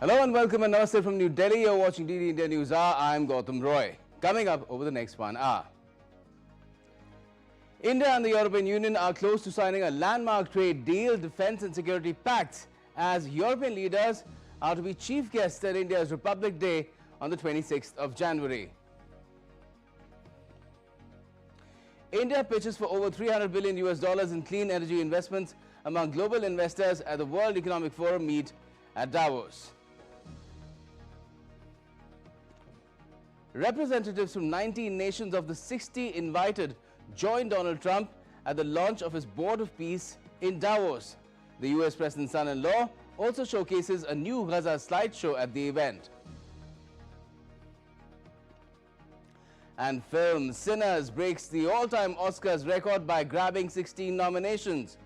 Hello and welcome and namaste from New Delhi. You're watching DD India News Hour. I'm Gautam Roy. Coming up over the next 1 hour. India and the European Union are close to signing a landmark trade deal, defence and security pacts, as European leaders are to be chief guests at India's Republic Day on the 26th of January. India pitches for over $300 billion in clean energy investments among global investors at the World Economic Forum meet at Davos. Representatives from 19 nations of the 60 invited joined Donald Trump at the launch of his Board of Peace in Davos. The US President's son-in-law also showcases a new Gaza slideshow at the event. And film Sinners breaks the all-time Oscars record by grabbing 16 nominations.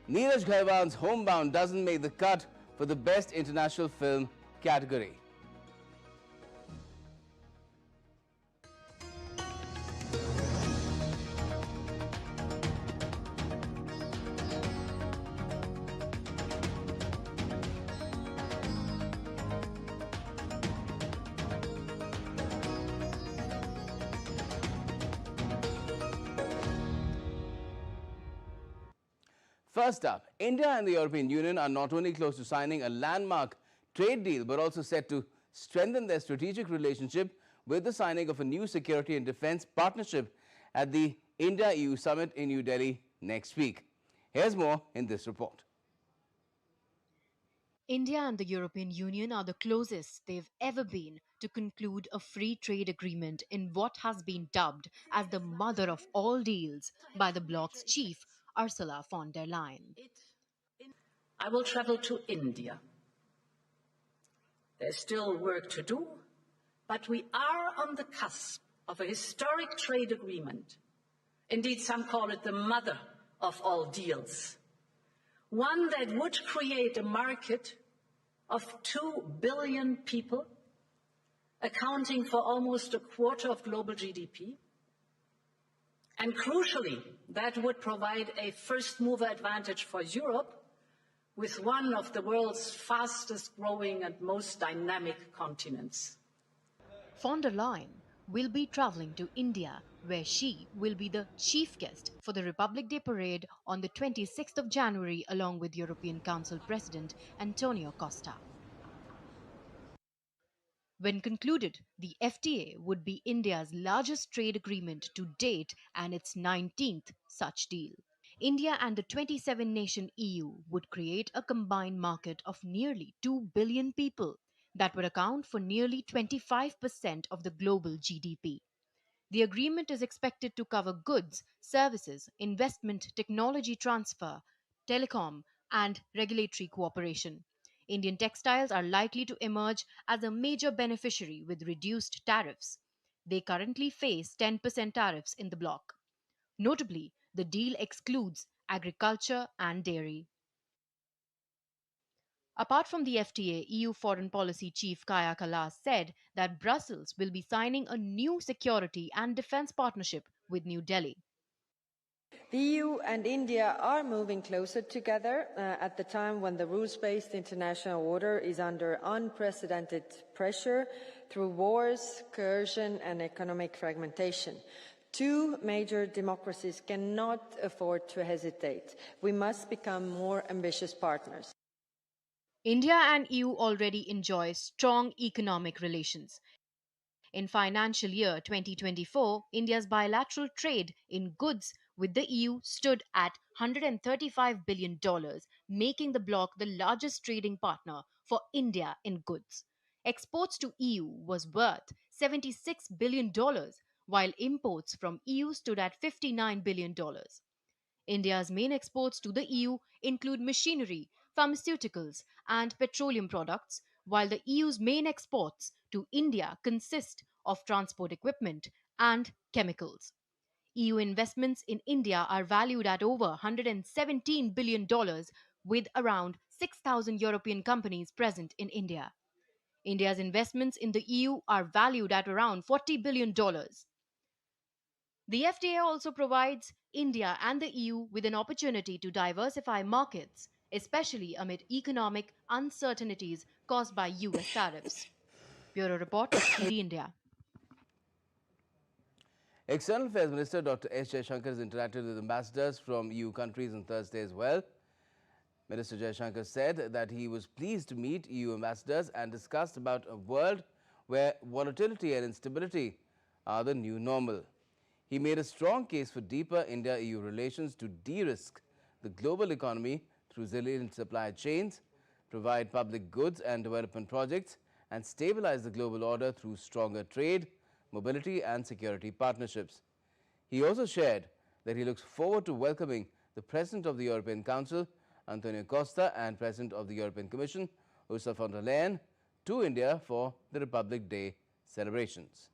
Neeraj Ghaiwan's Homebound doesn't make the cut for the Best International Film category. First up, India and the European Union are not only close to signing a landmark trade deal but also set to strengthen their strategic relationship with the signing of a new security and defence partnership at the India-EU summit in New Delhi next week. Here's more in this report. India and the European Union are the closest they've ever been to conclude a free trade agreement in what has been dubbed as the mother of all deals by the bloc's chief, Ursula von der Leyen. I will travel to India. There's still work to do, but we are on the cusp of a historic trade agreement. Indeed, some call it the mother of all deals. One that would create a market of 2 billion people, accounting for almost a quarter of global GDP. And crucially, that would provide a first-mover advantage for Europe with one of the world's fastest-growing and most dynamic continents. Von der Leyen will be travelling to India, where she will be the chief guest for the Republic Day parade on the 26th of January along with European Council President Antonio Costa. When concluded, the FTA would be India's largest trade agreement to date and its 19th such deal. India and the 27-nation EU would create a combined market of nearly 2 billion people that would account for nearly 25% of the global GDP. The agreement is expected to cover goods, services, investment, technology transfer, telecom, and regulatory cooperation. Indian textiles are likely to emerge as a major beneficiary with reduced tariffs. They currently face 10% tariffs in the bloc. Notably, the deal excludes agriculture and dairy. Apart from the FTA, EU Foreign Policy Chief Kaja Kallas said that Brussels will be signing a new security and defence partnership with New Delhi. The EU and India are moving closer together at the time when the rules-based international order is under unprecedented pressure through wars, coercion and economic fragmentation. Two major democracies cannot afford to hesitate. We must become more ambitious partners. India and EU already enjoy strong economic relations. In financial year 2024, India's bilateral trade in goods with the EU stood at $135 billion, making the bloc the largest trading partner for India in goods. Exports to EU was worth $76 billion, while imports from EU stood at $59 billion. India's main exports to the EU include machinery, pharmaceuticals, and petroleum products, while the EU's main exports to India consist of transport equipment and chemicals. EU investments in India are valued at over $117 billion, with around 6,000 European companies present in India. India's investments in the EU are valued at around $40 billion. The FTA also provides India and the EU with an opportunity to diversify markets especially amid economic uncertainties caused by US tariffs. Bureau Report, DD India. External Affairs Minister Dr. S. Jaishankar has interacted with ambassadors from EU countries on Thursday as well. Minister Jaishankar said that he was pleased to meet EU ambassadors and discussed about a world where volatility and instability are the new normal. He made a strong case for deeper India-EU relations to de-risk the global economy through resilient supply chains, provide public goods and development projects, and stabilize the global order through stronger trade, mobility and security partnerships. He also shared that he looks forward to welcoming the President of the European Council, Antonio Costa, and President of the European Commission, Ursula von der Leyen, to India for the Republic Day celebrations.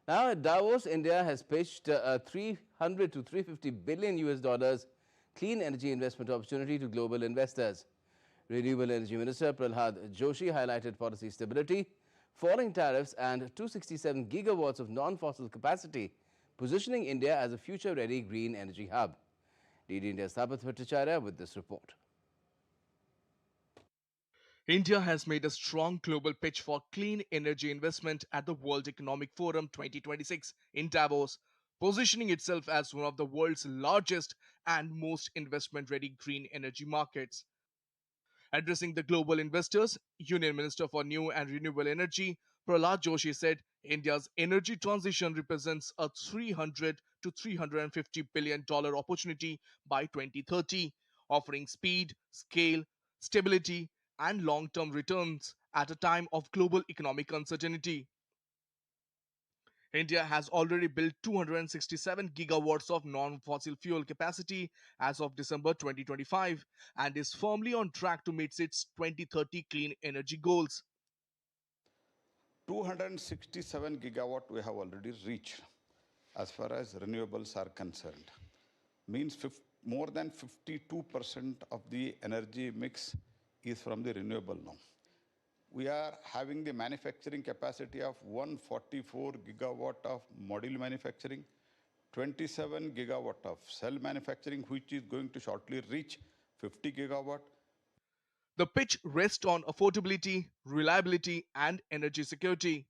Now at Davos, India has pitched a 300 to 350 billion US dollars clean energy investment opportunity to global investors. Renewable Energy Minister Prahlad Joshi highlighted policy stability, falling tariffs and 267 gigawatts of non-fossil capacity, positioning India as a future-ready green energy hub. DD India's Tapat Bhattacharya with this report. India has made a strong global pitch for clean energy investment at the World Economic Forum 2026 in Davos, positioning itself as one of the world's largest and most investment-ready green energy markets. Addressing the global investors, Union Minister for New and Renewable Energy, Prahlad Joshi said India's energy transition represents a $300 to $350 billion opportunity by 2030, offering speed, scale, stability, and long-term returns at a time of global economic uncertainty. India has already built 267 gigawatts of non-fossil fuel capacity as of December 2025 and is firmly on track to meet its 2030 clean energy goals. 267 gigawatt we have already reached as far as renewables are concerned. Means more than 52% of the energy mix is from the renewable now. We are having the manufacturing capacity of 144 gigawatt of module manufacturing, 27 gigawatt of cell manufacturing, which is going to shortly reach 50 gigawatt. The pitch rests on affordability, reliability, and energy security.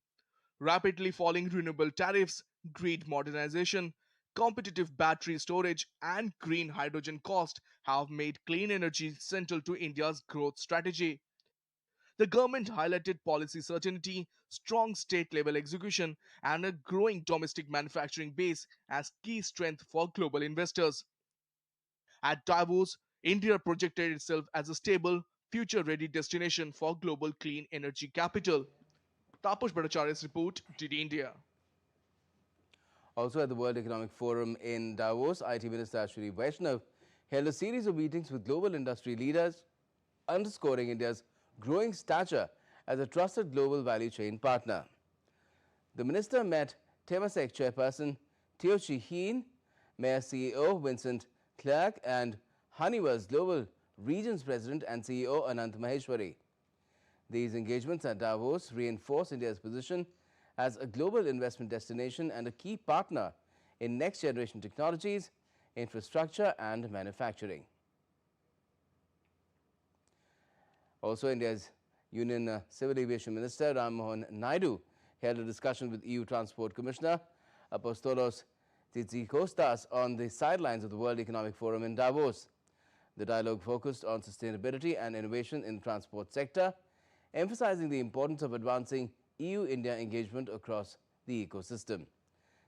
Rapidly falling renewable tariffs, grid modernization, competitive battery storage, and green hydrogen cost have made clean energy central to India's growth strategy. The government highlighted policy certainty, strong state level execution, and a growing domestic manufacturing base as key strength for global investors. At Davos, India projected itself as a stable, future ready destination for global clean energy capital. Taposh Bhattacharya's report, DD India. Also at the World Economic Forum in Davos, IT Minister Ashwini Vaishnav held a series of meetings with global industry leaders, underscoring India's growing stature as a trusted global value chain partner. The minister met Temasek chairperson Teo Chi Heen, Mayor CEO Vincent Clark, and Honeywell's Global Regions President and CEO Anant Maheshwari. These engagements at Davos reinforce India's position as a global investment destination and a key partner in next-generation technologies, infrastructure and manufacturing. Also, India's Union Civil Aviation Minister Ram Mohan Naidu held a discussion with EU Transport Commissioner Apostolos Tzitzikostas on the sidelines of the World Economic Forum in Davos. The dialogue focused on sustainability and innovation in the transport sector, emphasizing the importance of advancing EU-India engagement across the ecosystem.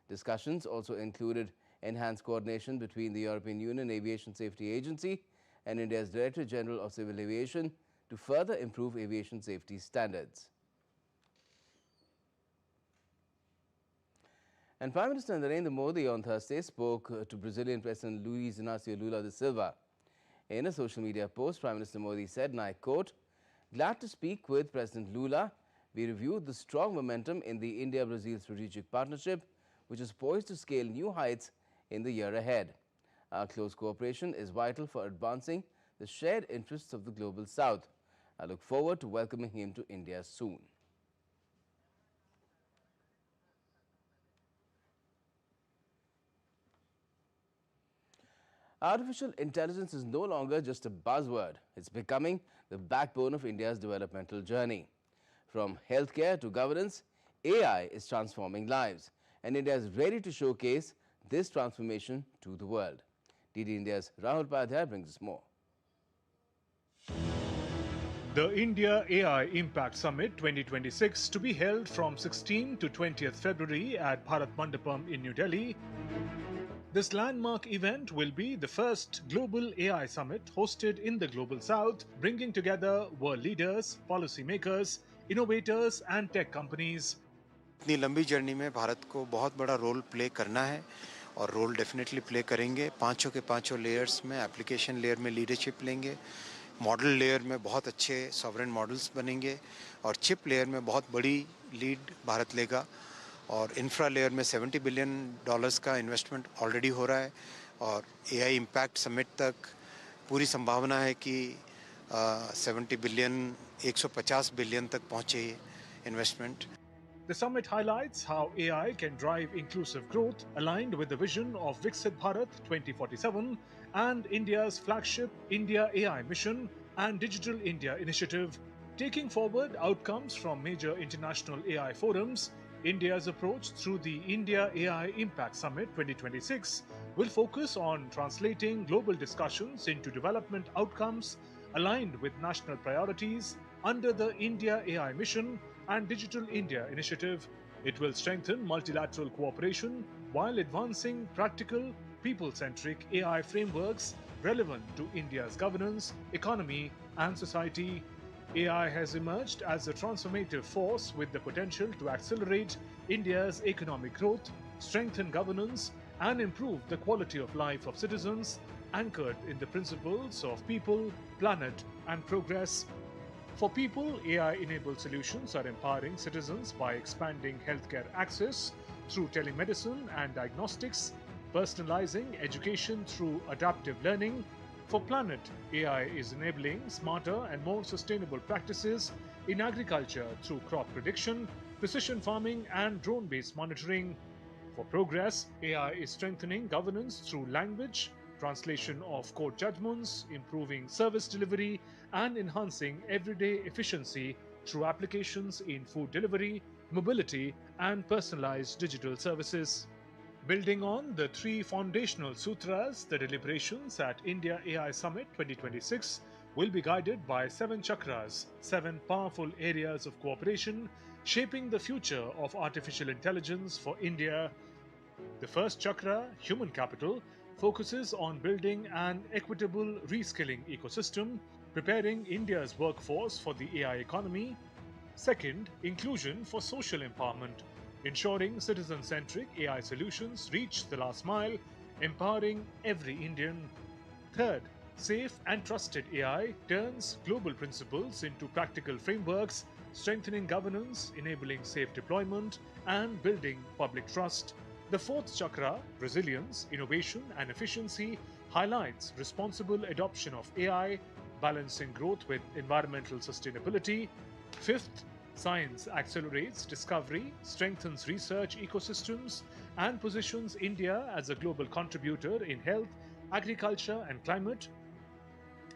Discussions also included enhanced coordination between the European Union Aviation Safety Agency and India's Director General of Civil Aviation to further improve aviation safety standards. And Prime Minister Narendra Modi on Thursday spoke to Brazilian President Luiz Inácio Lula da Silva. In a social media post, Prime Minister Modi said, and I quote, "Glad to speak with President Lula. We reviewed the strong momentum in the India-Brazil strategic partnership, which is poised to scale new heights in the year ahead. Our close cooperation is vital for advancing the shared interests of the Global South. I look forward to welcoming him to India soon. Artificial intelligence is no longer just a buzzword. It's becoming the backbone of India's developmental journey. From healthcare to governance, AI is transforming lives, and India is ready to showcase this transformation to the world. DD India's Rahul Padhyay brings us more. The India AI Impact Summit 2026 to be held from 16 to 20th February at Bharat Mandapam in New Delhi. This landmark event will be the first global AI summit hosted in the Global South, bringing together world leaders, policymakers, innovators and tech companies. इतनी लंबी journey में भारत को बहुत बड़ा role play करना है और role definitely play करेंगे। पांचों के पांचों लेयर्स में, एप्लीकेशन लेयर में लीडरशिप लेंगे, मॉडल लेयर में बहुत अच्छे सॉवरेन मॉडल्स बनेंगे और चिप लेयर में बहुत बड़ी लीड भारत लेगा और इंफ्रा लेयर में $70 बिलियन का इन्वेस्टमेंट ऑलरेडी हो रहा है और एआई इम्पैक्ट समिट तक पूरी संभावना है कि 70 बिलियन 150 बिलियन तक पहुंचे investment. The summit highlights how AI can drive inclusive growth aligned with the vision of Viksit Bharat 2047 and India's flagship India AI mission and Digital India initiative. Taking forward outcomes from major international AI forums, India's approach through the India AI Impact Summit 2026 will focus on translating global discussions into development outcomes aligned with national priorities under the India AI mission and Digital India initiative. It will strengthen multilateral cooperation while advancing practical, people-centric AI frameworks relevant to India's governance, economy, and society. AI has emerged as a transformative force with the potential to accelerate India's economic growth, strengthen governance, and improve the quality of life of citizens, anchored in the principles of people, planet, and progress. For people, AI-enabled solutions are empowering citizens by expanding healthcare access through telemedicine and diagnostics, personalizing education through adaptive learning. For planet, AI is enabling smarter and more sustainable practices in agriculture through crop prediction, precision farming, and drone-based monitoring. For progress, AI is strengthening governance through language, translation of court judgments, improving service delivery, and enhancing everyday efficiency through applications in food delivery, mobility, and personalized digital services. Building on the three foundational sutras, the deliberations at India AI Summit 2026 will be guided by 7 chakras, 7 powerful areas of cooperation, shaping the future of artificial intelligence for India. The first chakra, human capital, focuses on building an equitable reskilling ecosystem, preparing India's workforce for the AI economy. Second, inclusion for social empowerment, ensuring citizen-centric AI solutions reach the last mile, empowering every Indian. Third, safe and trusted AI turns global principles into practical frameworks, strengthening governance, enabling safe deployment, and building public trust. The fourth chakra, resilience, innovation, and efficiency, highlights responsible adoption of AI, balancing growth with environmental sustainability. Fifth, science accelerates discovery, strengthens research ecosystems, and positions India as a global contributor in health, agriculture, and climate.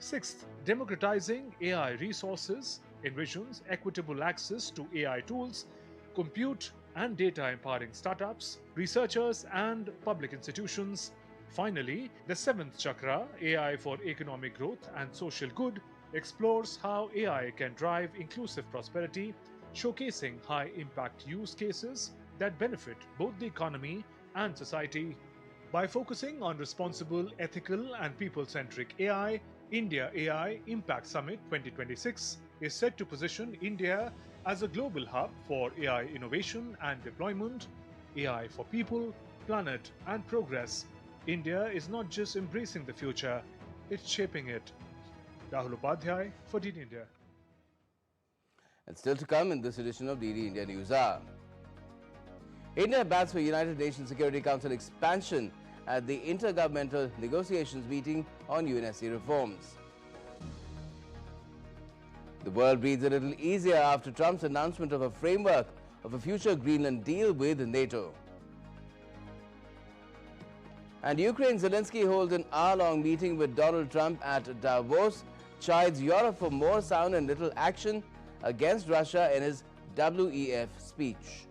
Sixth, democratizing AI resources envisions equitable access to AI tools, compute, and data empowering startups, researchers, and public institutions. Finally, the seventh chakra, AI for economic growth and social good, explores how AI can drive inclusive prosperity, showcasing high impact use cases that benefit both the economy and society. By focusing on responsible, ethical, and people centric AI, India AI Impact Summit 2026 is set to position India as a global hub for AI innovation and deployment. AI for people, planet, and progress. India is not just embracing the future, it's shaping it. Rahul Upadhyay for DD India. And still to come in this edition of DD India News Hour. India bats for United Nations Security Council expansion at the Intergovernmental Negotiations meeting on UNSC reforms. The world breathes a little easier after Trump's announcement of a framework of a future Greenland deal with NATO. And Ukraine Zelensky holds an hour-long meeting with Donald Trump at Davos, chides Europe for more sound and little action against Russia in his WEF speech.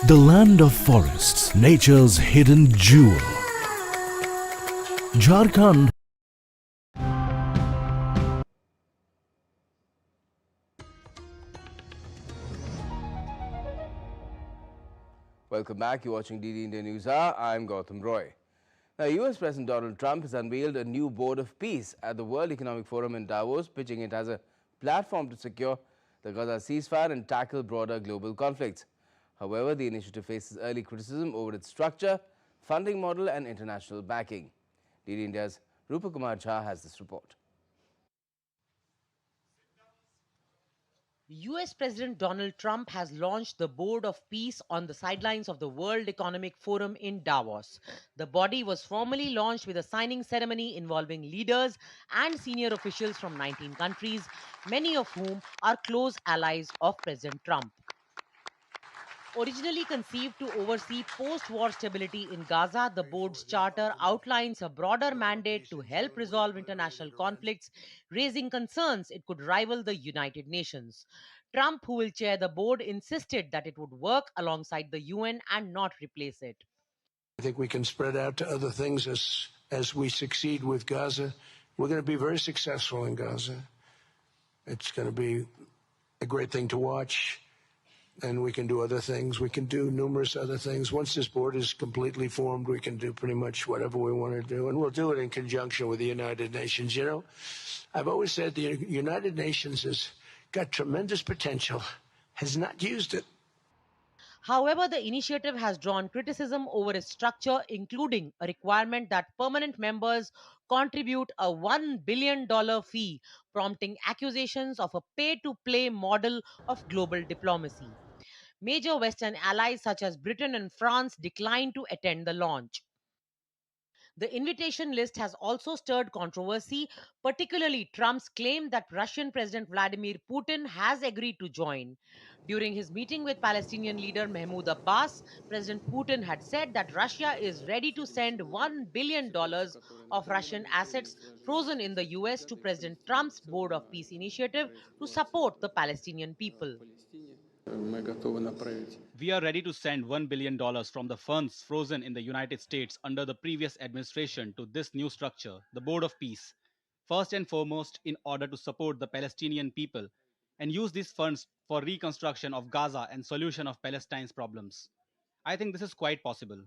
The land of forests, nature's hidden jewel. Jharkhand. Welcome back. You're watching DD India News Hour. I'm Gautam Roy. Now, US President Donald Trump has unveiled a new board of peace at the World Economic Forum in Davos, pitching it as a platform to secure the Gaza ceasefire and tackle broader global conflicts. However, the initiative faces early criticism over its structure, funding model and international backing. DD India's Rupa Kumar Jha has this report. US President Donald Trump has launched the Board of Peace on the sidelines of the World Economic Forum in Davos. The body was formally launched with a signing ceremony involving leaders and senior officials from 19 countries, many of whom are close allies of President Trump. Originally conceived to oversee post-war stability in Gaza, the board's charter outlines a broader mandate to help resolve international conflicts, raising concerns it could rival the United Nations. Trump, who will chair the board, insisted that it would work alongside the UN and not replace it. I think we can spread out to other things as we succeed with Gaza. We're going to be very successful in Gaza. It's going to be a great thing to watch. And we can do other things. We can do numerous other things. Once this board is completely formed, we can do pretty much whatever we want to do. And we'll do it in conjunction with the United Nations. You know, I've always said the United Nations has got tremendous potential, has not used it. However, the initiative has drawn criticism over its structure, including a requirement that permanent members contribute a $1 billion fee, prompting accusations of a pay-to-play model of global diplomacy. Major Western allies such as Britain and France declined to attend the launch. The invitation list has also stirred controversy, particularly Trump's claim that Russian President Vladimir Putin has agreed to join. During his meeting with Palestinian leader Mahmoud Abbas, President Putin had said that Russia is ready to send $1 billion of Russian assets frozen in the US to President Trump's Board of Peace initiative to support the Palestinian people. We are ready to send $1 billion from the funds frozen in the United States under the previous administration to this new structure, the Board of Peace, first and foremost in order to support the Palestinian people and use these funds for reconstruction of Gaza and solution of Palestine's problems. I think this is quite possible.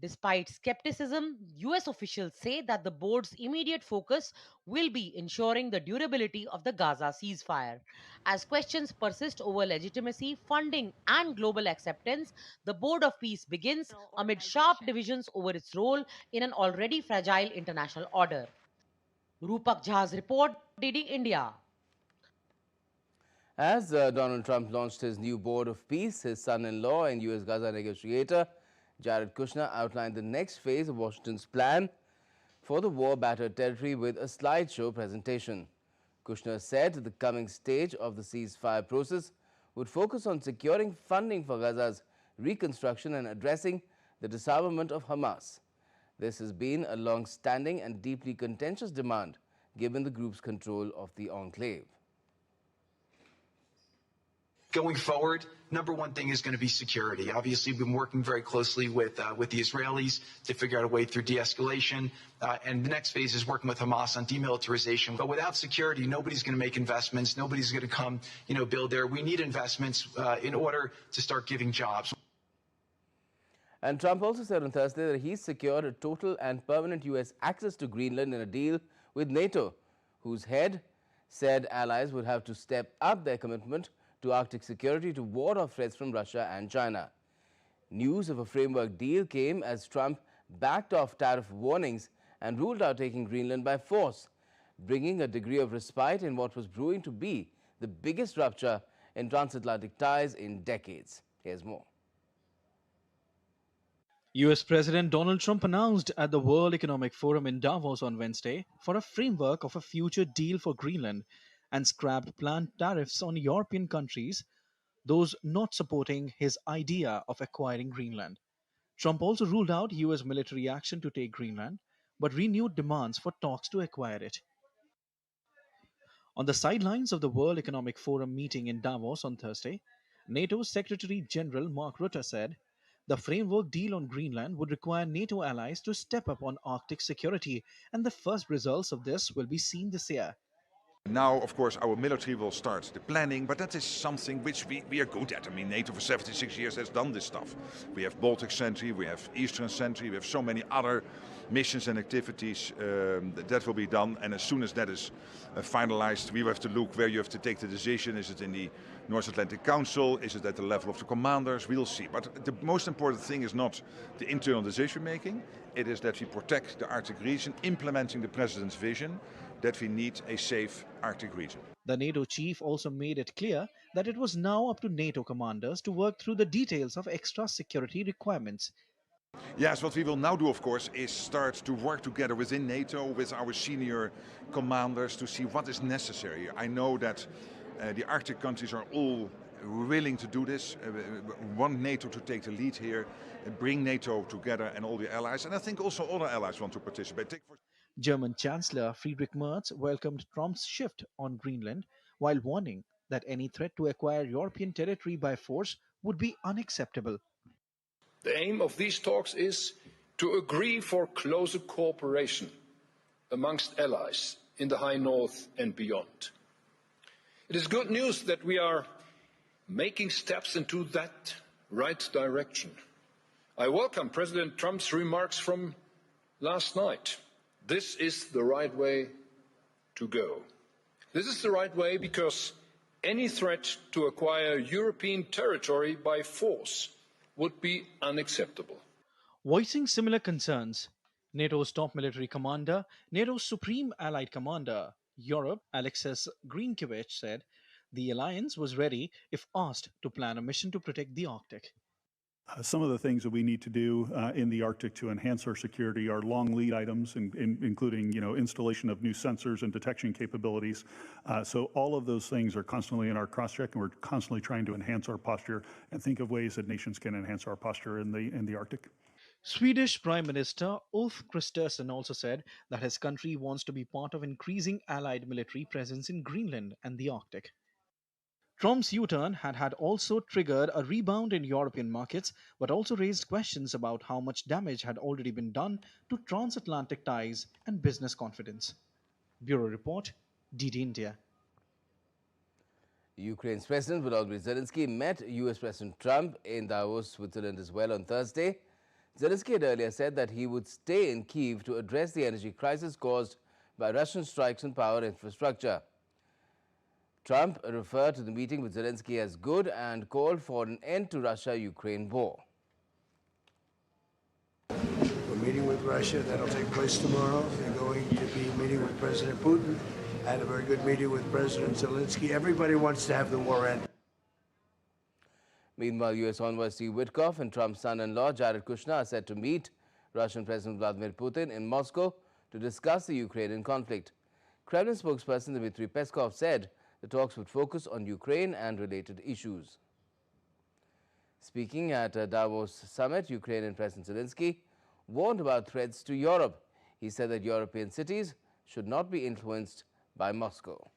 Despite skepticism, US officials say that the board's immediate focus will be ensuring the durability of the Gaza ceasefire. As questions persist over legitimacy, funding, and global acceptance, the Board of Peace begins amid sharp divisions over its role in an already fragile international order. Rupak Jha's report, DD India. As Donald Trump launched his new Board of Peace, his son-in-law and US Gaza negotiator Jared Kushner outlined the next phase of Washington's plan for the war-battered territory with a slideshow presentation. Kushner said the coming stage of the ceasefire process would focus on securing funding for Gaza's reconstruction and addressing the disarmament of Hamas. This has been a long-standing and deeply contentious demand given the group's control of the enclave. Going forward, number one thing is going to be security. Obviously, we've been working very closely with the Israelis to figure out a way through de-escalation. And the next phase is working with Hamas on demilitarization. But without security, nobody's going to make investments. Nobody's going to come, build there. We need investments in order to start giving jobs. And Trump also said on Thursday that he's secured a total and permanent U.S. access to Greenland in a deal with NATO, whose head said allies would have to step up their commitment to Arctic security to ward off threats from Russia and China. News of a framework deal came as Trump backed off tariff warnings and ruled out taking Greenland by force, bringing a degree of respite in what was brewing to be the biggest rupture in transatlantic ties in decades. Here's more. US President Donald Trump announced at the World Economic Forum in Davos on Wednesday for a framework of a future deal for Greenland and scrapped planned tariffs on European countries, those not supporting his idea of acquiring Greenland. Trump also ruled out US military action to take Greenland, but renewed demands for talks to acquire it. On the sidelines of the World Economic Forum meeting in Davos on Thursday, NATO's Secretary General Mark Rutte said the framework deal on Greenland would require NATO allies to step up on Arctic security, and the first results of this will be seen this year. Now, of course, our military will start the planning, but that is something which we are good at. I mean, NATO for 76 years has done this stuff. We have Baltic Sentry, we have Eastern Sentry, we have so many other missions and activities that will be done. And as soon as that is finalized, we will have to look where you have to take the decision. Is it in the North Atlantic Council? Is it at the level of the commanders? We'll see. But the most important thing is not the internal decision making. It is that we protect the Arctic region, implementing the President's vision that we need a safe Arctic region. The NATO chief also made it clear that it was now up to NATO commanders to work through the details of extra security requirements. Yes, what we will now do, of course, is start to work together within NATO with our senior commanders to see what is necessary. I know that the Arctic countries are all willing to do this, want NATO to take the lead here, bring NATO together and all the allies. And I think also other allies want to participate. German Chancellor Friedrich Merz welcomed Trump's shift on Greenland while warning that any threat to acquire European territory by force would be unacceptable. The aim of these talks is to agree for closer cooperation amongst allies in the High North and beyond. It is good news that we are making steps into that right direction. I welcome President Trump's remarks from last night. This is the right way to go. This is the right way because any threat to acquire European territory by force would be unacceptable. Voicing similar concerns, NATO's top military commander, NATO's Supreme Allied Commander, Europe, Alexis Greenkiewicz, said the alliance was ready, if asked, to plan a mission to protect the Arctic. Some of the things that we need to do in the Arctic to enhance our security are long lead items, including installation of new sensors and detection capabilities. So all of those things are constantly in our cross-check, and we're constantly trying to enhance our posture and think of ways that nations can enhance our posture in the Arctic. Swedish Prime Minister Ulf Kristersson also said that his country wants to be part of increasing Allied military presence in Greenland and the Arctic. Trump's U-turn had also triggered a rebound in European markets, but also raised questions about how much damage had already been done to transatlantic ties and business confidence. Bureau Report, DD India. Ukraine's President Volodymyr Zelensky met US President Trump in Davos, Switzerland as well on Thursday. Zelensky had earlier said that he would stay in Kyiv to address the energy crisis caused by Russian strikes on power infrastructure. Trump referred to the meeting with Zelensky as good and called for an end to Russia-Ukraine war. We're meeting with Russia. That'll take place tomorrow. They're going to be meeting with President Putin. I had a very good meeting with President Zelensky. Everybody wants to have the war end. Meanwhile, U.S. Envoy Steve Witkoff and Trump's son-in-law Jared Kushner are set to meet Russian President Vladimir Putin in Moscow to discuss the Ukrainian conflict. Kremlin spokesperson Dmitry Peskov said the talks would focus on Ukraine and related issues. Speaking at a Davos summit, Ukrainian President Zelensky warned about threats to Europe. He said that European cities should not be influenced by Moscow.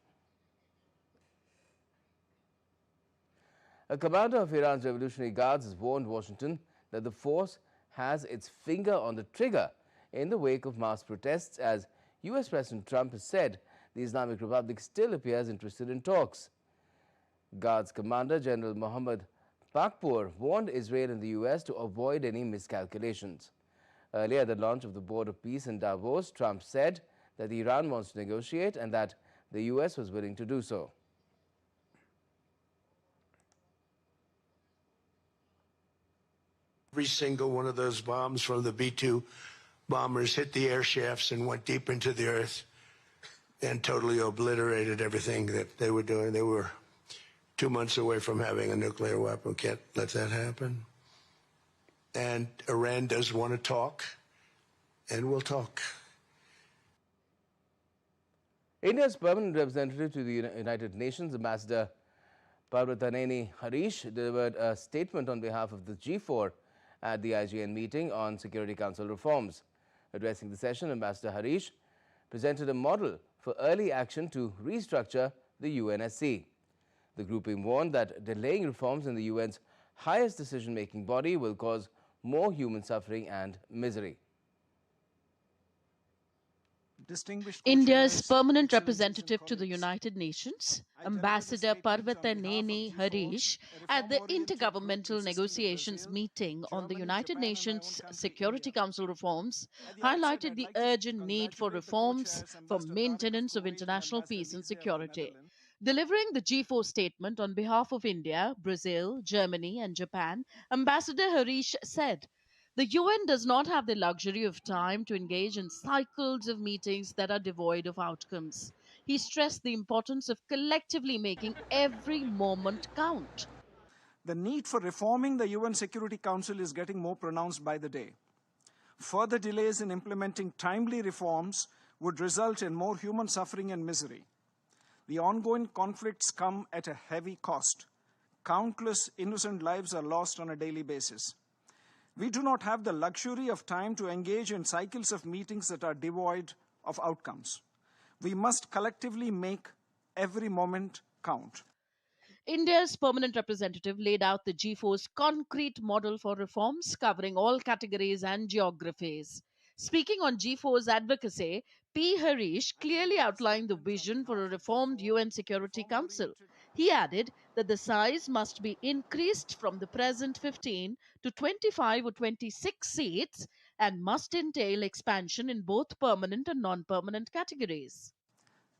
A commander of Iran's Revolutionary Guards has warned Washington that the force has its finger on the trigger in the wake of mass protests, as US President Trump has said the Islamic Republic still appears interested in talks. Guards Commander General Mohammad Pakpour warned Israel and the US to avoid any miscalculations. Earlier at the launch of the Board of Peace in Davos, Trump said that Iran wants to negotiate and that the US was willing to do so. Every single one of those bombs from the B-2 bombers hit the air shafts and went deep into the earth and totally obliterated everything that they were doing. They were 2 months away from having a nuclear weapon. Can't let that happen. And Iran does want to talk, and we'll talk. India's permanent representative to the United Nations, Ambassador Parvataneni Harish, delivered a statement on behalf of the G4 at the IGN meeting on Security Council reforms. Addressing the session, Ambassador Harish presented a model for early action to restructure the UNSC. The grouping warned that delaying reforms in the UN's highest decision-making body will cause more human suffering and misery. India's permanent representative to the United Nations, Ambassador Parvataneni Harish, at the Intergovernmental Negotiations meeting on the United Nations Security Council reforms, highlighted the urgent need for reforms for maintenance of international peace and security. Delivering the G4 statement on behalf of India, Brazil, Germany, and Japan, Ambassador Harish said, "The UN does not have the luxury of time to engage in cycles of meetings that are devoid of outcomes." He stressed the importance of collectively making every moment count. The need for reforming the UN Security Council is getting more pronounced by the day. Further delays in implementing timely reforms would result in more human suffering and misery. The ongoing conflicts come at a heavy cost. Countless innocent lives are lost on a daily basis. We do not have the luxury of time to engage in cycles of meetings that are devoid of outcomes. We must collectively make every moment count. India's permanent representative laid out the G4's concrete model for reforms covering all categories and geographies. Speaking on G4's advocacy, P. Harish clearly outlined the vision for a reformed UN Security Council. He added that the size must be increased from the present 15 to 25 or 26 seats and must entail expansion in both permanent and non-permanent categories.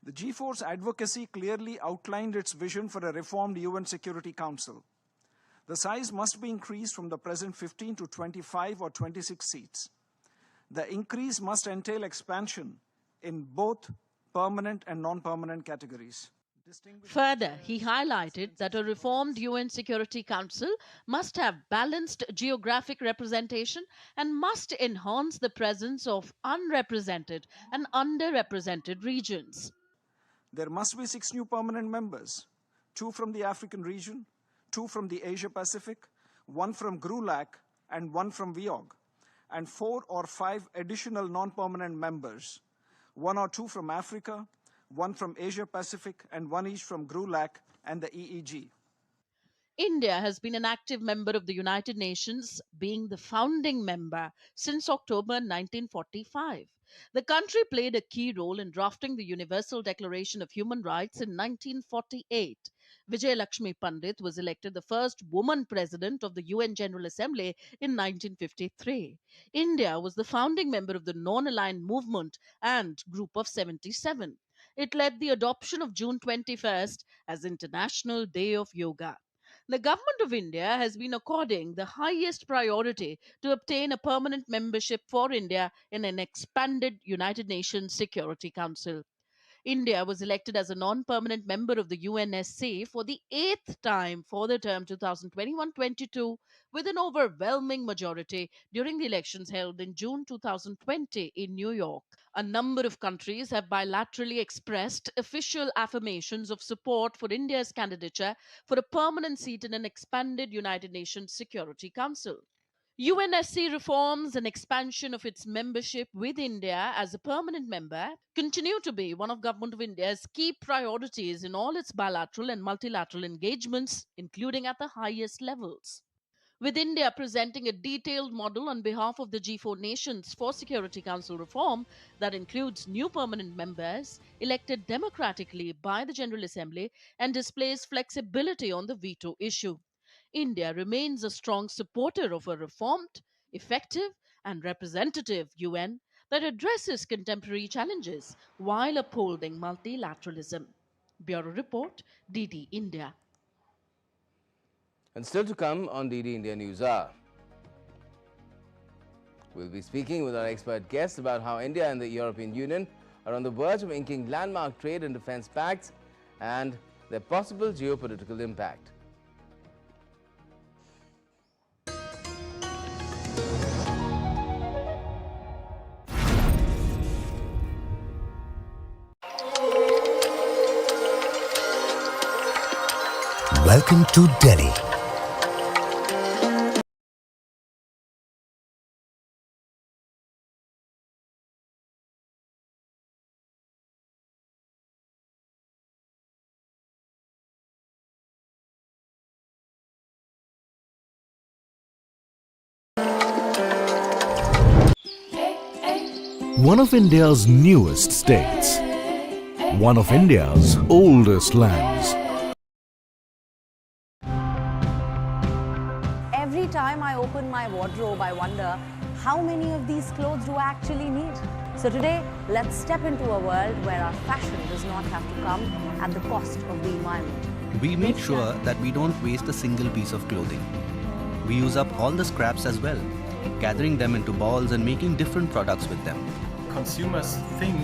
The G4's advocacy clearly outlined its vision for a reformed UN Security Council. The size must be increased from the present 15 to 25 or 26 seats. The increase must entail expansion in both permanent and non-permanent categories. Further, he highlighted that a reformed UN Security Council must have balanced geographic representation and must enhance the presence of unrepresented and underrepresented regions. There must be 6 new permanent members, 2 from the African region, 2 from the Asia Pacific, 1 from GRULAC, and 1 from WIOG, and 4 or 5 additional non-permanent members, 1 or 2 from Africa, 1 from Asia Pacific, and 1 each from GRULAC and the EEG. India has been an active member of the United Nations, being the founding member since October 1945. The country played a key role in drafting the Universal Declaration of Human Rights in 1948. Vijayalakshmi Pandit was elected the first woman president of the UN General Assembly in 1953. India was the founding member of the Non-Aligned Movement and Group of 77. It led the adoption of June 21st as International Day of Yoga. The government of India has been according the highest priority to obtain a permanent membership for India in an expanded United Nations Security Council. India was elected as a non-permanent member of the UNSC for the 8th time for the term 2021-22 with an overwhelming majority during the elections held in June 2020 in New York. A number of countries have bilaterally expressed official affirmations of support for India's candidature for a permanent seat in an expanded United Nations Security Council. UNSC reforms and expansion of its membership with India as a permanent member continue to be one of Government of India's key priorities in all its bilateral and multilateral engagements, including at the highest levels. With India presenting a detailed model on behalf of the G4 nations for Security Council reform that includes new permanent members elected democratically by the General Assembly and displays flexibility on the veto issue. India remains a strong supporter of a reformed, effective, and representative UN that addresses contemporary challenges while upholding multilateralism. Bureau Report, DD India. And still to come on DD India News Hour. We'll be speaking with our expert guest about how India and the European Union are on the verge of inking landmark trade and defense pacts and their possible geopolitical impact. Welcome to Delhi. One of India's newest states. One of India's oldest lands. Every time I open my wardrobe, I wonder how many of these clothes do I actually need? So today, let's step into a world where our fashion does not have to come at the cost of the environment. We make sure that we don't waste a single piece of clothing. We use up all the scraps as well, gathering them into balls and making different products with them. Consumers think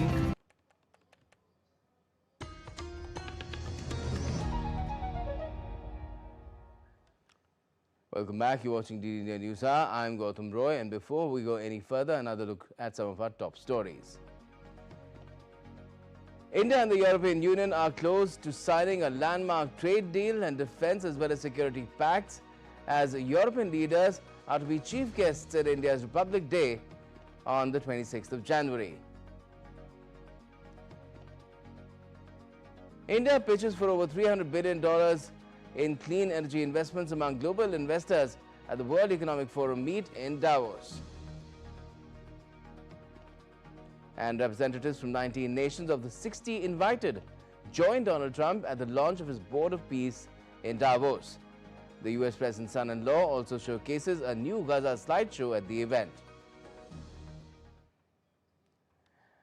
Welcome back. You're watching DD India News Hour. I'm Gautam Roy, and before we go any further, another look at some of our top stories. India and the European Union are close to signing a landmark trade deal and defense as well as security pacts as European leaders are to be chief guests at India's Republic Day on the 26th of January. India pitches for over $300 billion in clean energy investments among global investors at the World Economic Forum meet in Davos. And representatives from 19 nations of the 60 invited joined Donald Trump at the launch of his Board of Peace in Davos. The US President's son-in-law also showcases a new Gaza slideshow at the event.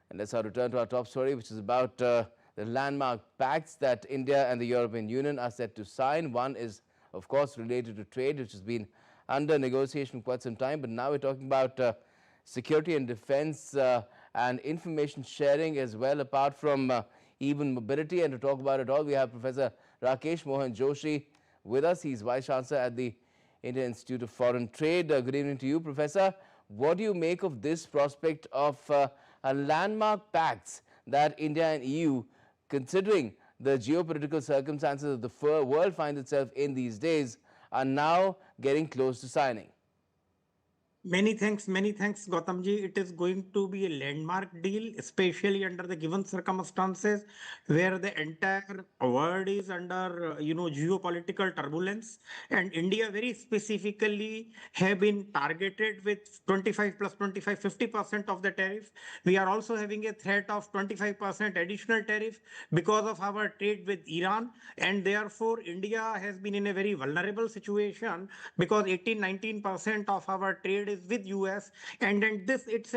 And let's now return to our top story, which is about the landmark pacts that India and the European Union are set to sign. One is, of course, related to trade, which has been under negotiation for quite some time. But now we're talking about security and defense and information sharing as well, apart from even mobility. And to talk about it all, we have Professor Rakesh Mohan Joshi with us. He's Vice Chancellor at the Indian Institute of Foreign Trade. Good evening to you, Professor. What do you make of this prospect of a landmark pacts that India and EU, considering the geopolitical circumstances of the world finds itself in these days, are now getting close to signing? Many thanks, Gautamji. It is going to be a landmark deal, especially under the given circumstances where the entire world is under, geopolitical turbulence. And India very specifically have been targeted with 25 plus 25, 50% of the tariff. We are also having a threat of 25% additional tariff because of our trade with Iran. And therefore, India has been in a very vulnerable situation because 18-19% of our trade is with US, and then it's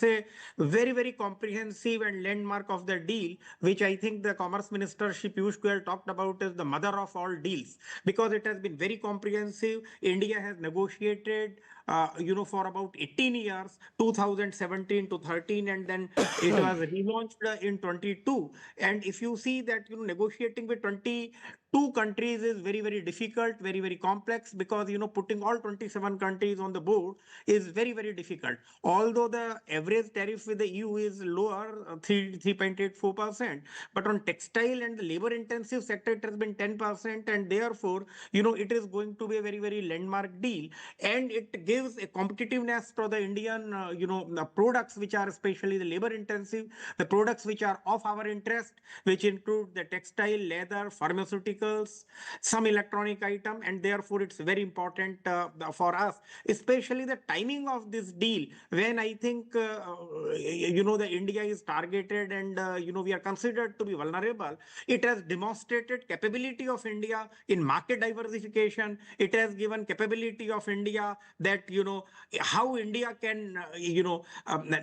a very comprehensive and landmark of the deal, which I think the Commerce Minister Piyush Goyal talked about as the mother of all deals, because it has been very comprehensive. India has negotiated for about 18 years, 2017 to 13, and then it was relaunched in 22. And if you see that, negotiating with 22 countries is very, very difficult, very, very complex, because, putting all 27 countries on the board is very, very difficult. Although the average tariff with the EU is lower, 3.84%, but on textile and the labor intensive sector, it has been 10%. And therefore, it is going to be a very, very landmark deal. And it gives a competitiveness to the Indian, the products which are especially the labor intensive, the products which are of our interest, which include the textile, leather, pharmaceuticals, some electronic item. And therefore, it's very important for us, especially the timing of this deal, when I think, the India is targeted, and, we are considered to be vulnerable. It has demonstrated capability of India in market diversification. It has given capability of India that, how India can,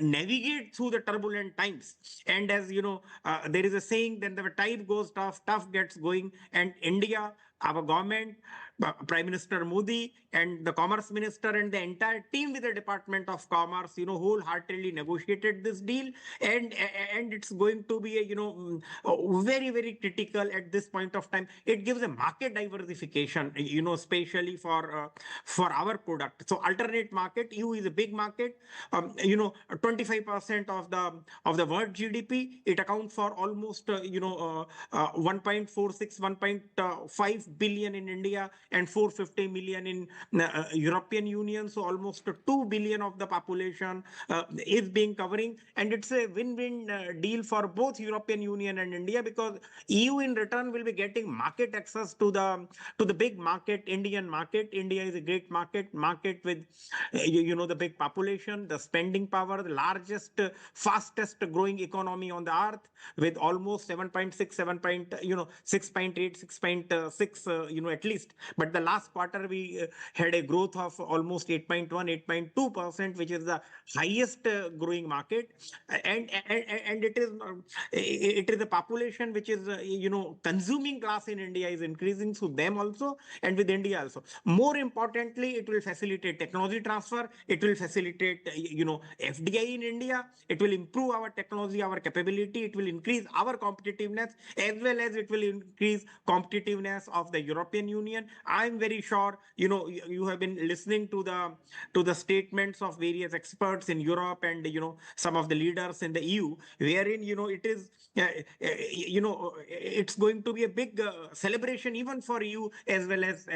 navigate through the turbulent times. And as there is a saying, then the tide goes tough, tough gets going. And India, our government, Prime Minister Modi, and the Commerce Minister, and the entire team with the Department of Commerce, wholeheartedly negotiated this deal. And it's going to be very, very critical at this point of time. It gives a market diversification, especially for our product. So alternate market, EU is a big market. 25% of the world GDP. It accounts for almost 1.46, 1.5 billion in India, and 450 million in European Union. So almost 2 billion of the population is being covering. And it's a win-win deal for both European Union and India, because EU in return will be getting market access to the big market, Indian market. India is a great market with the big population, the spending power, the largest, fastest growing economy on the earth, with almost 7.6, 6.8, 6.6, at least. But the last quarter, we had a growth of almost 8.1, 8.2%, which is the highest growing market. And it is the population which is, consuming class in India is increasing through them also, and with India also. More importantly, it will facilitate technology transfer. It will facilitate, FDI in India. It will improve our technology, our capability. It will increase our competitiveness, as well as it will increase competitiveness of the European Union. I'm very sure, you have been listening to the statements of various experts in Europe, and, some of the leaders in the EU, wherein, it is, it's going to be a big celebration even for you as well as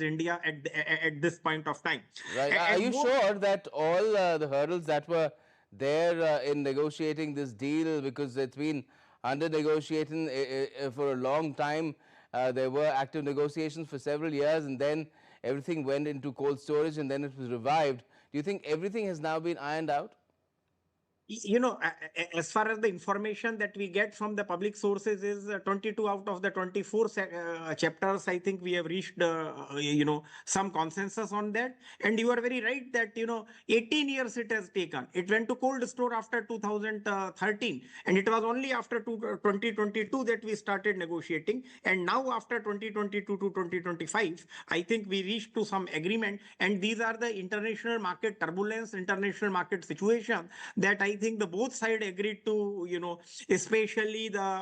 India at this point of time. Right. Are you sure that all the hurdles that were there in negotiating this deal, because it's been under negotiating for a long time, there were active negotiations for several years, and then everything went into cold storage, and then it was revived. Do you think everything has now been ironed out? As far as the information that we get from the public sources is 22 out of the 24 chapters, I think we have reached, some consensus on that. And you are very right that, 18 years it has taken. It went to cold store after 2013. And it was only after 2022 that we started negotiating. And now after 2022 to 2025, I think we reached to some agreement. And these are the international market turbulence, international market situation that I think the both sides agreed to, especially the,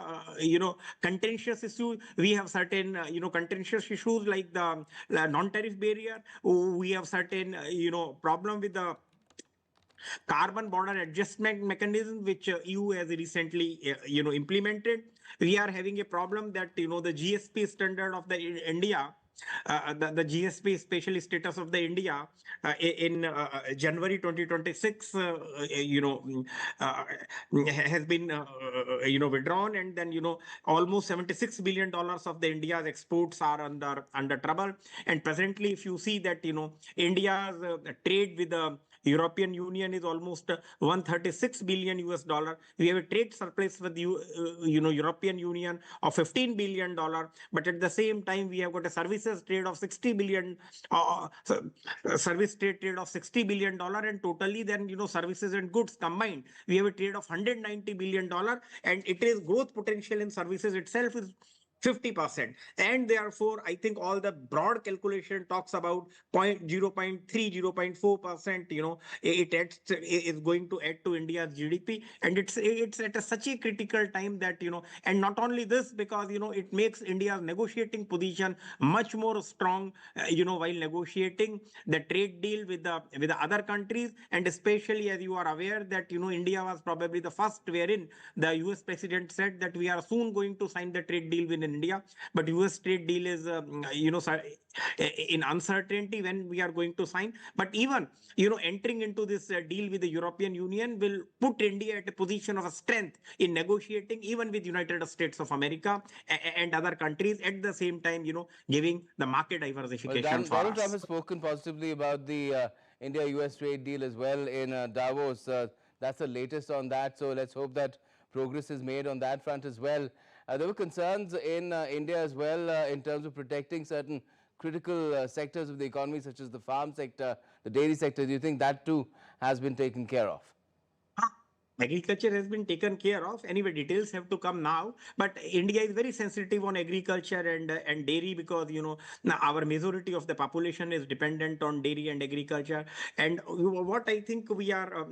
contentious issue. We have certain, contentious issues like the non-tariff barrier. We have certain, problem with the carbon border adjustment mechanism, which EU has recently, implemented. We are having a problem that, the GSP standard of the India, the GSP special status of the India in January 2026, has been, withdrawn, and then, almost $76 billion of the India's exports are under trouble. And presently, if you see that, India's trade with the European Union is almost 136 billion US dollar. We have a trade surplus with European Union of 15 billion dollar, but at the same time we have got a services trade of 60 billion, service trade of 60 billion dollar, and totally then services and goods combined we have a trade of 190 billion dollar, and it is growth potential in services itself is 50%. And therefore, I think all the broad calculation talks about 0.3, 0.4%, is going to add to India's GDP. And it's at such a critical time that, and not only this, because, it makes India's negotiating position much more strong, while negotiating the trade deal with the other countries. And especially, as you are aware, that, India was probably the first wherein the US president said that we are soon going to sign the trade deal with India, but US trade deal is, in uncertainty when we are going to sign. But even, entering into this deal with the European Union will put India at a position of a strength in negotiating even with United States of America and other countries, at the same time, giving the market diversification for Donald us. Trump has spoken positively about the India-US trade deal as well in Davos. That's the latest on that. So let's hope that progress is made on that front as well. There were concerns in India as well in terms of protecting certain critical sectors of the economy, such as the farm sector, the dairy sector. Do you think that too has been taken care of? Agriculture has been taken care of. Anyway, details have to come now. But India is very sensitive on agriculture and dairy, because now our majority of the population is dependent on dairy and agriculture. And what I think we are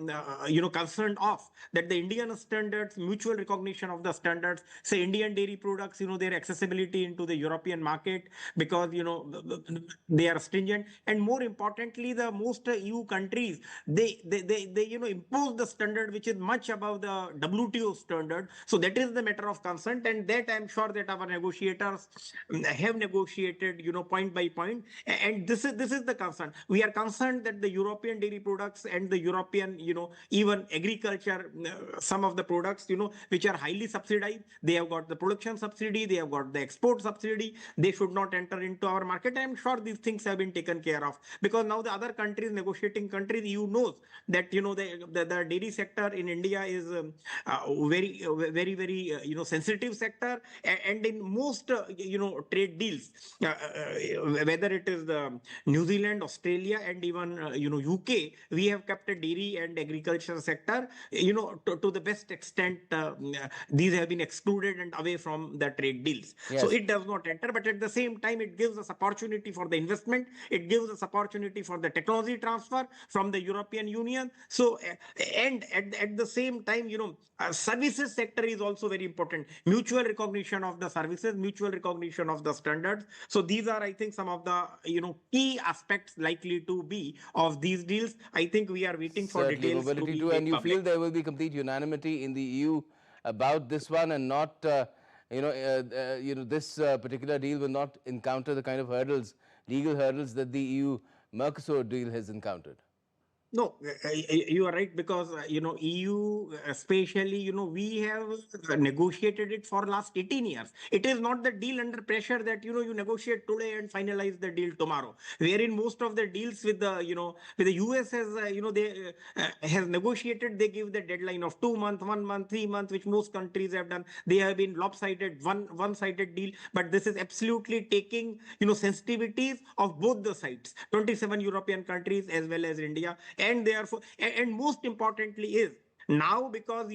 concerned of, that the Indian standards, mutual recognition of the standards, say Indian dairy products, their accessibility into the European market, because they are stringent. And more importantly, the most EU countries, they impose the standard which is much above the WTO standard. So that is the matter of concern, and that I am sure that our negotiators have negotiated, point by point. And this is the concern. We are concerned that the European dairy products and the European, even agriculture, some of the products, which are highly subsidized, they have got the production subsidy, they have got the export subsidy. They should not enter into our market. I am sure these things have been taken care of, because now the other countries, negotiating countries, knows that the dairy sector in India is very, very, very sensitive sector, and in most trade deals, whether it is the New Zealand, Australia, and even UK, we have kept a dairy and agriculture sector, to the best extent. These have been excluded and away from the trade deals. Yes. So it does not enter, but at the same time, it gives us opportunity for the investment. It gives us opportunity for the technology transfer from the European Union. So, and at the same time, services sector is also very important. Mutual recognition of the services, mutual recognition of the standards. So these are, I think, some of the key aspects likely to be of these deals. I think we are waiting for Certainly, details to mobility be too. made And you public. feel there will be complete unanimity in the EU about this one, and not this particular deal will not encounter the kind of hurdles, legal hurdles, that the EU Mercosur deal has encountered. No, you are right, because EU, especially, we have negotiated it for last 18 years. It is not the deal under pressure that you negotiate today and finalize the deal tomorrow. Wherein most of the deals with the with the US has they has negotiated, they give the deadline of 2 months, 1 month, 3 months, which most countries have done. They have been lopsided, one-sided deal. But this is absolutely taking sensitivities of both the sides, 27 European countries as well as India. And therefore, and most importantly is, now, because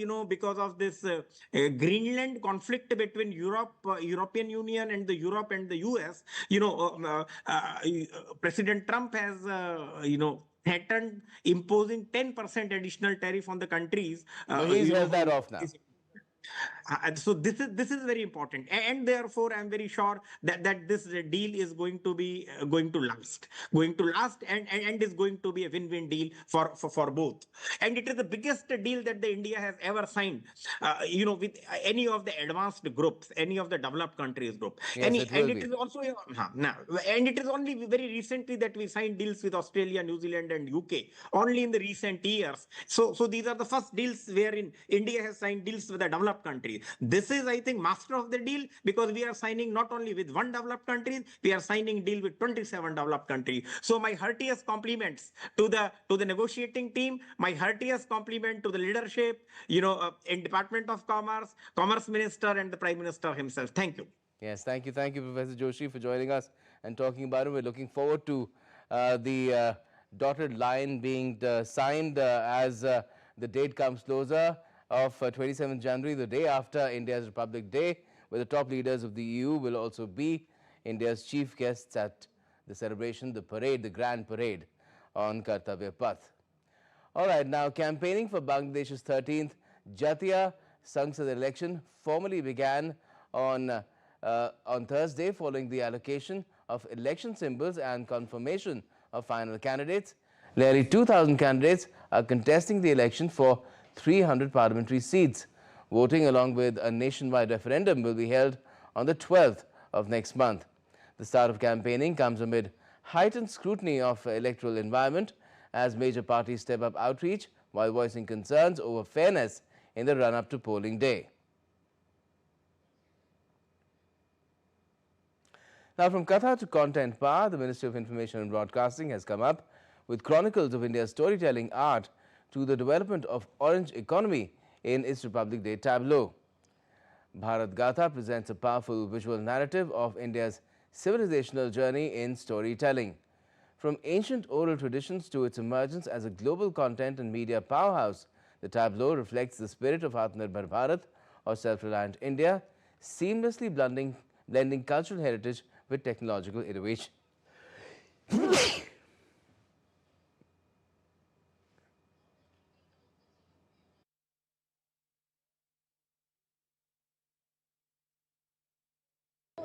of this Greenland conflict between European Union and the Europe and the US, President Trump has threatened imposing 10% additional tariff on the countries. He's held that off now. So this is very important, and therefore I'm very sure that this deal is going to be going to last, and is going to be a win-win deal for both. And it is the biggest deal that the India has ever signed, with any of the advanced groups, any of the developed countries group. Yes, It is also and it is only very recently that we signed deals with Australia, New Zealand, and UK, only in the recent years. So these are the first deals wherein India has signed deals with a developed country. This is, I think, master of the deal, because we are signing not only with one developed country, we are signing deal with 27 developed countries. So my heartiest compliments to the negotiating team, my heartiest compliment to the leadership, in Department of Commerce, Commerce Minister, and the Prime Minister himself. Thank you. Yes, thank you, Professor Joshi, for joining us and talking about it. We're looking forward to the dotted line being signed as the date comes closer of 27th January, the day after India's Republic Day. where the top leaders of the EU will also be India's chief guests at the celebration, the parade, the grand parade on Kartavya Path. All right, now campaigning for Bangladesh's 13th Jatiya Sangsad election formally began on Thursday following the allocation of election symbols and confirmation of final candidates. Nearly 2,000 candidates are contesting the election for 300 parliamentary seats. Voting along with a nationwide referendum will be held on the 12th of next month. The start of campaigning comes amid heightened scrutiny of electoral environment as major parties step up outreach while voicing concerns over fairness in the run-up to polling day. Now, from Katha to content power, the Ministry of Information and Broadcasting has come up with chronicles of India's storytelling art to the development of orange economy in its Republic Day tableau. Bharat Gatha presents a powerful visual narrative of India's civilizational journey in storytelling. From ancient oral traditions to its emergence as a global content and media powerhouse, the tableau reflects the spirit of Atmanirbhar Bharat, or self-reliant India, seamlessly blending cultural heritage with technological innovation.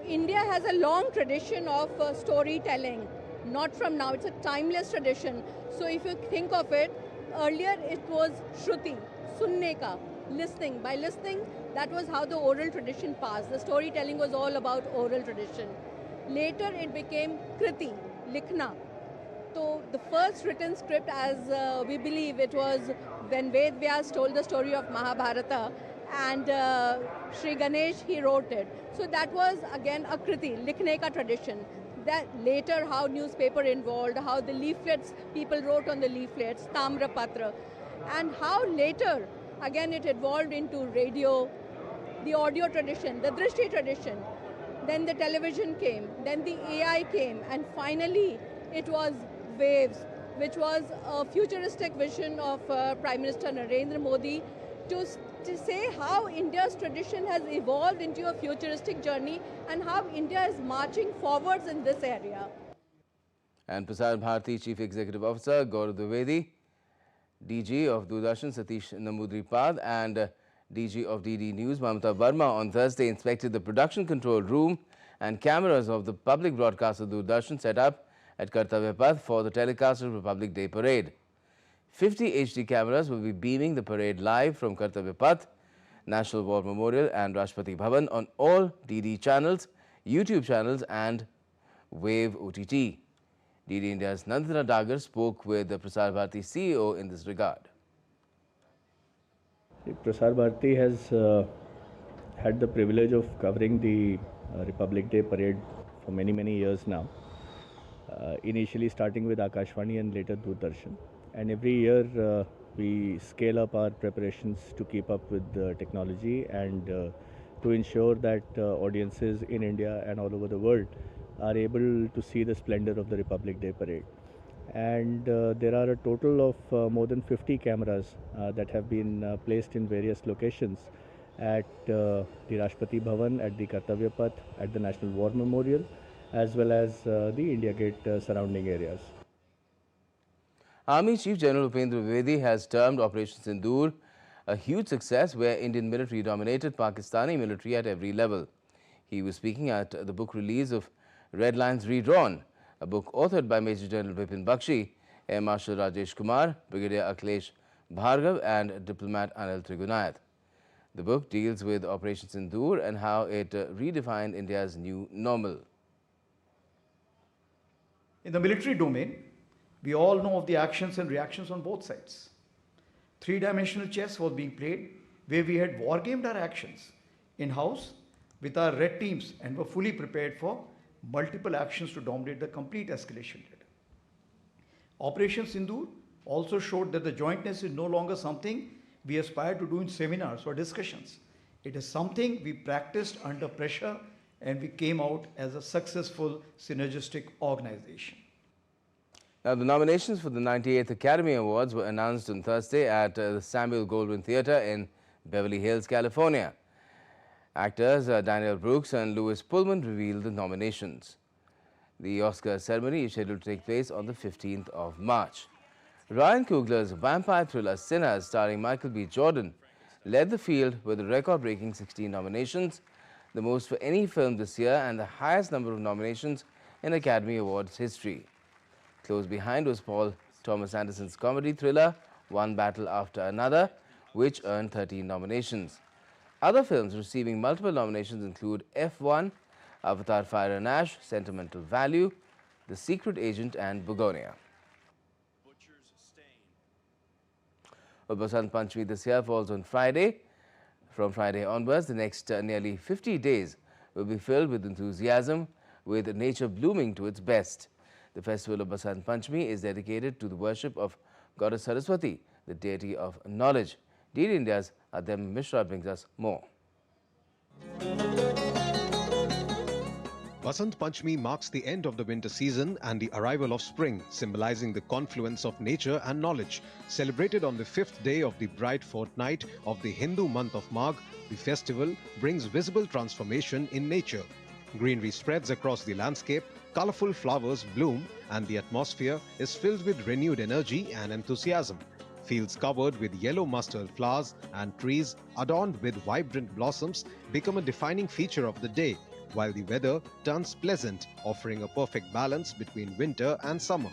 India has a long tradition of storytelling, not from now, it's a timeless tradition. So if you think of it, earlier it was Shruti, Sunne ka, listening. By listening, that was how the oral tradition passed. The storytelling was all about oral tradition. Later it became Kriti, Likhna. So the first written script, as we believe, it was when Ved Vyas told the story of Mahabharata, and Sri Ganesh, he wrote it. So that was again a Kriti, Likhne ka tradition. That later how newspaper involved, how the leaflets, people wrote on the leaflets, Tamra Patra, and how later again it evolved into radio, the audio tradition, the Drishti tradition. Then the television came, then the AI came, and finally it was Waves, which was a futuristic vision of Prime Minister Narendra Modi to say how India's tradition has evolved into a futuristic journey and how India is marching forwards in this area. And Prasar Bharati Chief Executive Officer Gaurav Dwivedi, DG of Doordarshan Satish Namudripad and DG of DD News Mamata Verma on Thursday inspected the production control room and cameras of the public broadcaster Doordarshan set up at Kartavya Path for the telecast of Republic Day Parade. 50 HD cameras will be beaming the parade live from Kartavya Path, National War Memorial and Rashtrapati Bhavan on all DD channels, YouTube channels and Wave OTT. DD India's Nandana Dagar spoke with the Prasar Bharati CEO in this regard. Prasar Bharati has had the privilege of covering the Republic Day parade for many years now. Initially starting with Akashvani and later Doordarshan. And every year we scale up our preparations to keep up with the technology and to ensure that audiences in India and all over the world are able to see the splendor of the Republic Day parade. And there are a total of more than 50 cameras that have been placed in various locations at the Rashtrapati Bhavan, at the Kartavya Path, at the National War Memorial, as well as the India Gate surrounding areas. Army Chief General Upendra Dwivedi has termed Operation Sindoor a huge success where Indian military dominated Pakistani military at every level. He was speaking at the book release of Red Lines Redrawn, a book authored by Major General Vipin Bakshi, Air Marshal Rajesh Kumar, Brigadier Akhilesh Bhargav and diplomat Anil Trigunath. The book deals with Operation Sindoor and how it redefined India's new normal. In the military domain, we all know of the actions and reactions on both sides. Three-dimensional chess was being played where we had war-gamed our actions in-house with our red teams and were fully prepared for multiple actions to dominate the complete escalation ladder. Operation Sindoor also showed that the jointness is no longer something we aspire to do in seminars or discussions. It is something we practiced under pressure and we came out as a successful synergistic organization. Now, the nominations for the 98th Academy Awards were announced on Thursday at the Samuel Goldwyn Theatre in Beverly Hills, California. Actors Daniel Brooks and Louis Pullman revealed the nominations. The Oscar ceremony is scheduled to take place on the 15th of March. Ryan Coogler's vampire thriller Sinners, starring Michael B. Jordan, led the field with a record-breaking 16 nominations, the most for any film this year and the highest number of nominations in Academy Awards history. Close behind was Paul Thomas Anderson's comedy thriller One Battle After Another, which earned 13 nominations. Other films receiving multiple nominations include F1, Avatar: Fire and Ash, Sentimental Value, The Secret Agent and Begonia. Basant Panchami this year falls on Friday. From Friday onwards, the next nearly 50 days will be filled with enthusiasm, with nature blooming to its best. The festival of Basant Panchami is dedicated to the worship of Goddess Saraswati, the deity of knowledge. DD India's Adem Mishra brings us more. Basant Panchami marks the end of the winter season and the arrival of spring, symbolizing the confluence of nature and knowledge. Celebrated on the 5th day of the bright fortnight of the Hindu month of Magh, the festival brings visible transformation in nature. Greenery spreads across the landscape, colorful flowers bloom, and the atmosphere is filled with renewed energy and enthusiasm. Fields covered with yellow mustard flowers and trees adorned with vibrant blossoms become a defining feature of the day, while the weather turns pleasant, offering a perfect balance between winter and summer.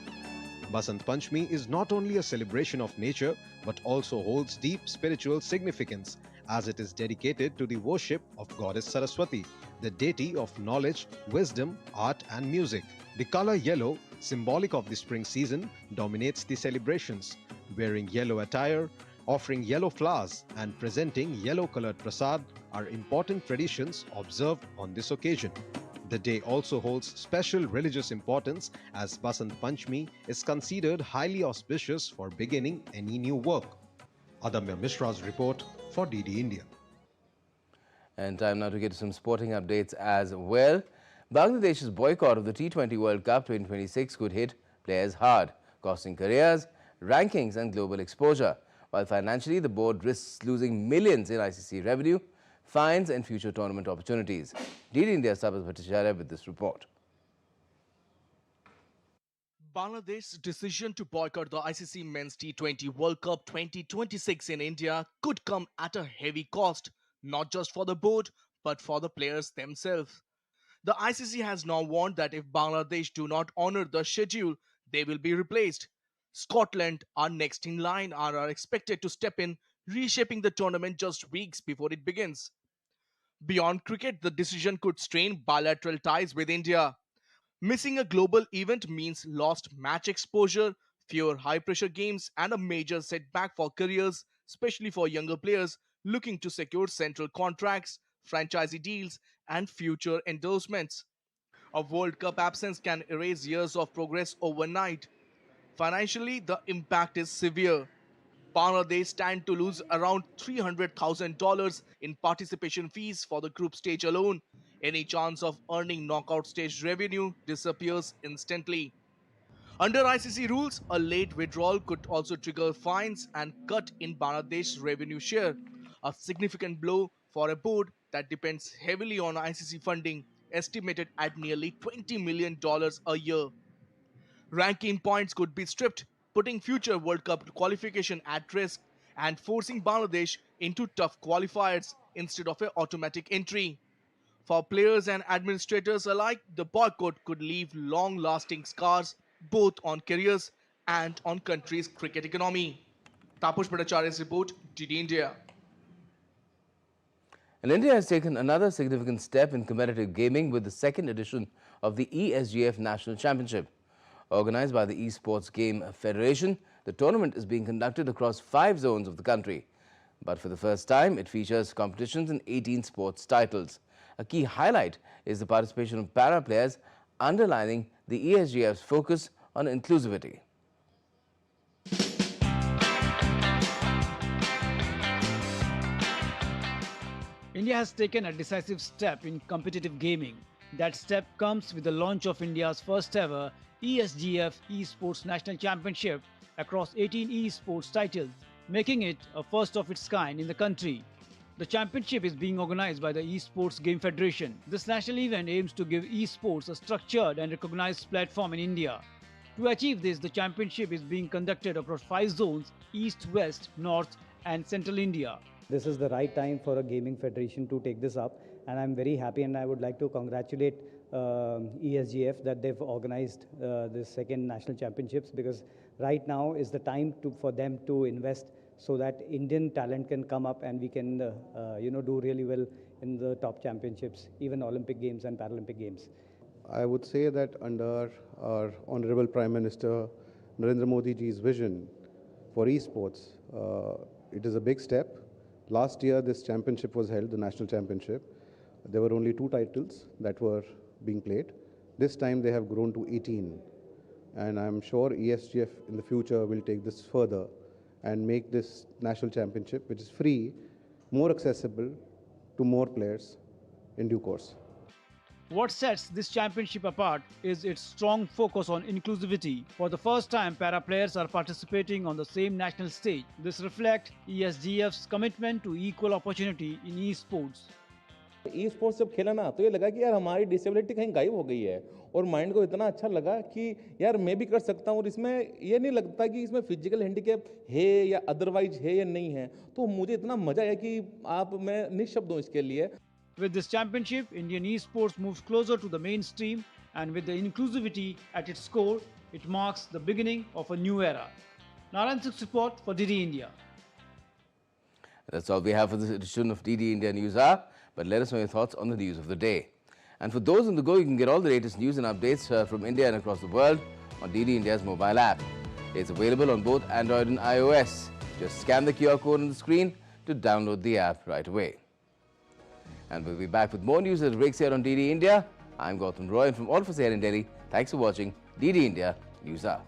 Basant Panchami is not only a celebration of nature, but also holds deep spiritual significance, as it is dedicated to the worship of Goddess Saraswati, the deity of knowledge, wisdom, art and music. The color yellow, symbolic of the spring season, dominates the celebrations. Wearing yellow attire, offering yellow flowers and presenting yellow-colored prasad are important traditions observed on this occasion. The day also holds special religious importance, as Basant Panchami is considered highly auspicious for beginning any new work. Adamya Mishra's report for DD India. And time now to get to some sporting updates as well. Bangladesh's boycott of the T20 World Cup 2026 could hit players hard, costing careers, rankings and global exposure. While financially, the board risks losing millions in ICC revenue, fines and future tournament opportunities. DD India's Sabas Bhattacharya with this report. Bangladesh's decision to boycott the ICC Men's T20 World Cup 2026 in India could come at a heavy cost, not just for the board, but for the players themselves. The ICC has now warned that if Bangladesh do not honor the schedule, they will be replaced. Scotland are next in line and are expected to step in, reshaping the tournament just weeks before it begins. Beyond cricket, the decision could strain bilateral ties with India. Missing a global event means lost match exposure, fewer high-pressure games, and a major setback for careers, especially for younger players looking to secure central contracts, franchisee deals, and future endorsements. A World Cup absence can erase years of progress overnight. Financially, the impact is severe. Bangladesh stand to lose around $300,000 in participation fees for the group stage alone. Any chance of earning knockout stage revenue disappears instantly. Under ICC rules, a late withdrawal could also trigger fines and cut in Bangladesh's revenue share, a significant blow for a board that depends heavily on ICC funding, estimated at nearly $20 million a year. Ranking points could be stripped, putting future World Cup qualification at risk and forcing Bangladesh into tough qualifiers instead of an automatic entry. For players and administrators alike, the boycott could leave long-lasting scars both on careers and on country's cricket economy. Tapush Bhattacharya's report, DD India. And India has taken another significant step in competitive gaming with the second edition of the ESGF National Championship. Organized by the Esports Game Federation, the tournament is being conducted across 5 zones of the country. But for the first time, it features competitions in 18 sports titles. A key highlight is the participation of para players, underlining the ESGF's focus on inclusivity. India has taken a decisive step in competitive gaming. That step comes with the launch of India's first ever ESGF Esports National Championship across 18 esports titles, making it a first of its kind in the country. The championship is being organized by the Esports Game Federation. This national event aims to give esports a structured and recognized platform in India. To achieve this, the championship is being conducted across 5 zones: East, West, North and Central India. This is the right time for a gaming federation to take this up, and I'm very happy, and I would like to congratulate ESGF that they've organized this second national championships, because right now is the time for them to invest so that Indian talent can come up and we can do really well in the top championships, even Olympic Games and Paralympic Games. I would say that under our Honorable Prime Minister Narendra Modi ji's vision for esports, it is a big step. Last year this championship was held, the national championship. There were only 2 titles that were being played. This time they have grown to 18. And I'm sure ESGF in the future will take this further and make this national championship, which is free, more accessible to more players in due course. What sets this championship apart is its strong focus on inclusivity. For the first time, para players are participating on the same national stage. This reflects ESGF's commitment to equal opportunity in esports. E sports जब खेला ना तो ये लगा कि यार हमारी disability कहीं गायब हो गई है, और माइंड को इतना अच्छा लगा कि यार मैं भी कर सकता हूँ, और इसमें ये नहीं लगता कि इसमें फिजिकल हैंडीकैप है या अदरवाइज है या नहीं है. तो मुझे इतना मजा आया कि मैं निःशब्द हूँ इसके लिए. With this championship, Indian esports moves closer to the mainstream, and with the inclusivity at its core, it marks the beginning of a new era. Narayan Sikh's report for DD India. That's all we have for this edition of DD India News Hour. But let us know your thoughts on the news of the day. And for those on the go, you can get all the latest news and updates from India and across the world on DD India's mobile app. It's available on both Android and iOS. Just scan the QR code on the screen to download the app right away. And we'll be back with more news as it breaks here on DD India. I'm Gautam Roy, and from all of us here in Delhi, thanks for watching DD India News Hour.